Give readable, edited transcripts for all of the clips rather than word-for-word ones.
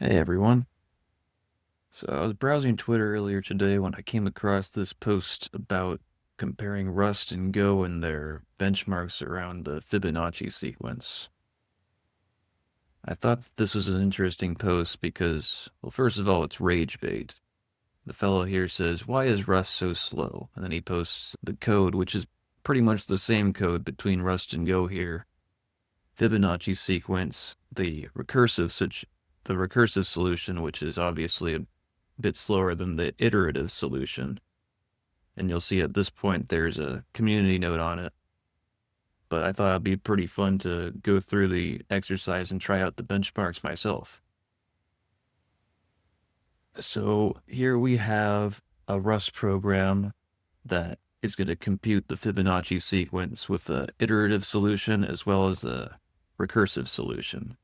Hey everyone. So I was browsing Twitter earlier today when I came across this post about comparing Rust and Go and their benchmarks around the Fibonacci sequence. I thought that this was an interesting post because, well, first of all, it's rage bait. The fellow here says, "Why is Rust so slow?" And then he posts the code, which is pretty much the same code between Rust and Go here. Fibonacci sequence, the recursive solution, which is obviously a bit slower than the iterative solution. And you'll see at this point there's a community note on it. But I thought it'd be pretty fun to go through the exercise and try out the benchmarks myself. So here we have a Rust program that is going to compute the Fibonacci sequence with the iterative solution as well as the recursive solution.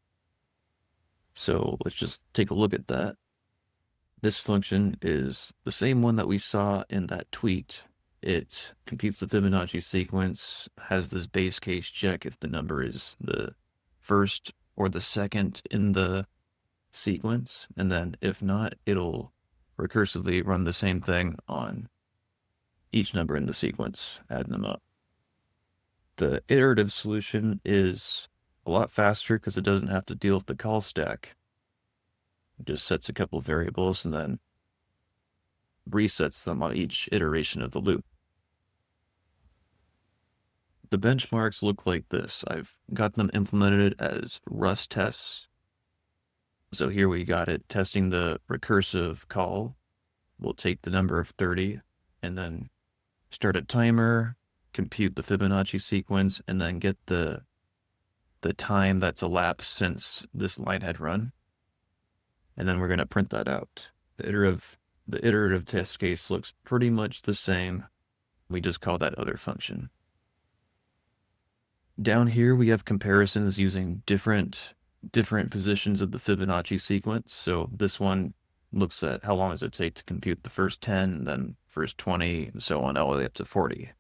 So let's just take a look at that. This function is the same one that we saw in that tweet. It computes the Fibonacci sequence, has this base case check if the number is the first or the second in the sequence, and then if not, it'll recursively run the same thing on each number in the sequence, adding them up. The iterative solution is a lot faster because it doesn't have to deal with the call stack. It just sets a couple variables and then resets them on each iteration of the loop. The benchmarks look like this. I've got them implemented as Rust tests. So here we got it testing the recursive call. We'll take the number of 30 and then start a timer, compute the Fibonacci sequence, and then get the time that's elapsed since this line had run. And then we're going to print that out. The iterative test case looks pretty much the same. We just call that other function. Down here, we have comparisons using different positions of the Fibonacci sequence. So this one looks at how long does it take to compute the first 10, then first 20, and so on, all the way up to 40.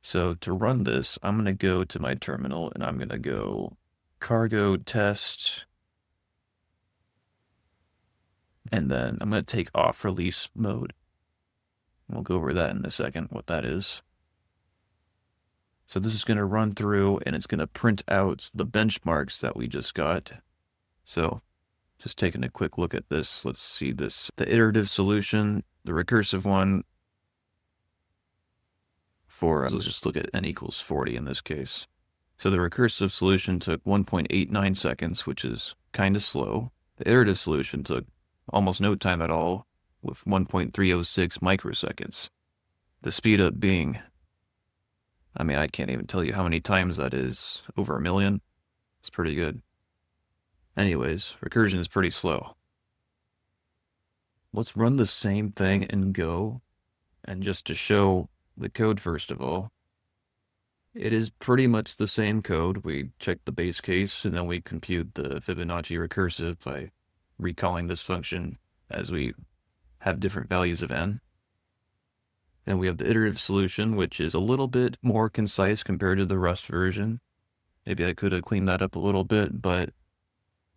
So to run this, I'm going to go to my terminal, and I'm going to go cargo test, and then I'm going to take off release mode. We'll go over that in a second, what that is. So this is going to run through and it's going to print out the benchmarks that we just got. So just taking a quick look at this, let's see this. The iterative solution, the recursive one let's just look at n equals 40 in this case. So the recursive solution took 1.89 seconds, which is kind of slow. The iterative solution took almost no time at all with 1.306 microseconds. The speed up being, I can't even tell you how many times that is. Over 1 million. It's pretty good. Anyways, recursion is pretty slow. Let's run the same thing in Go. And just to show the code first of all, it is pretty much the same code. We check the base case and then we compute the Fibonacci recursive by recalling this function as we have different values of n. Then we have the iterative solution, which is a little bit more concise compared to the Rust version. Maybe I could have cleaned that up a little bit, but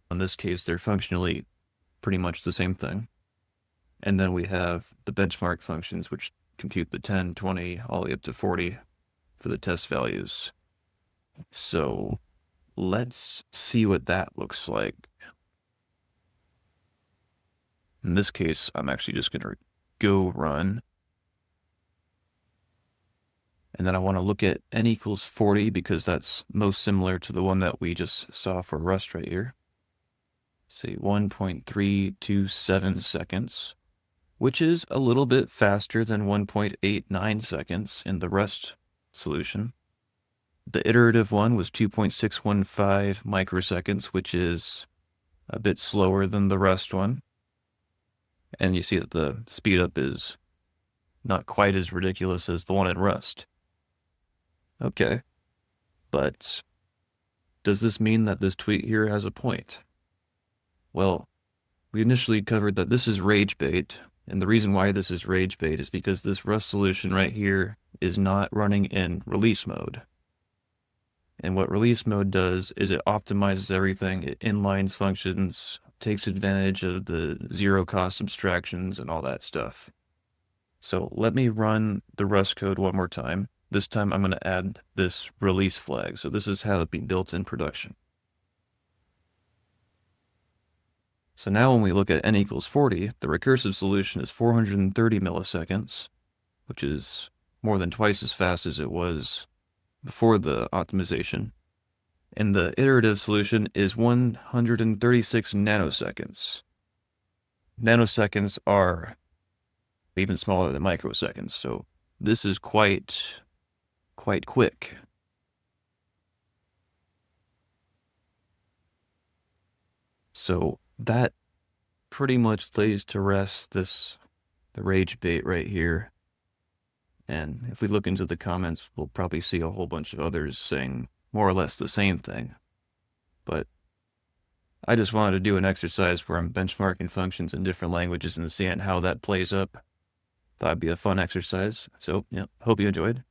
in this case, they're functionally pretty much the same thing. And then we have the benchmark functions, which compute the 10, 20, all the way up to 40 for the test values. So let's see what that looks like. In this case, I'm actually just going to go run. And then I want to look at n equals 40 because that's most similar to the one that we just saw for Rust right here. Say 1.327 seconds, which is a little bit faster than 1.89 seconds in the Rust solution. The iterative one was 2.615 microseconds, which is a bit slower than the Rust one. And you see that the speed up is not quite as ridiculous as the one in Rust. Okay, but does this mean that this tweet here has a point? Well, we initially covered that this is rage bait, and the reason why this is rage bait is because this Rust solution right here is not running in release mode. And what release mode does is it optimizes everything, it inlines functions takes advantage of the zero cost abstractions and all that stuff. So let me run the Rust code one more time. This time I'm going to add this release flag. So this is how it'll be built in production. So now when we look at n equals 40, the recursive solution is 430 milliseconds, which is more than twice as fast as it was before the optimization. And the iterative solution is 136 nanoseconds. Nanoseconds are even smaller than microseconds, so this is quite quick. So that pretty much lays to rest the ragebait right here. And if we look into the comments, we'll probably see a whole bunch of others saying more or less the same thing. But I just wanted to do an exercise where I'm benchmarking functions in different languages and seeing how that plays up. Thought it'd be a fun exercise. So, yeah, hope you enjoyed.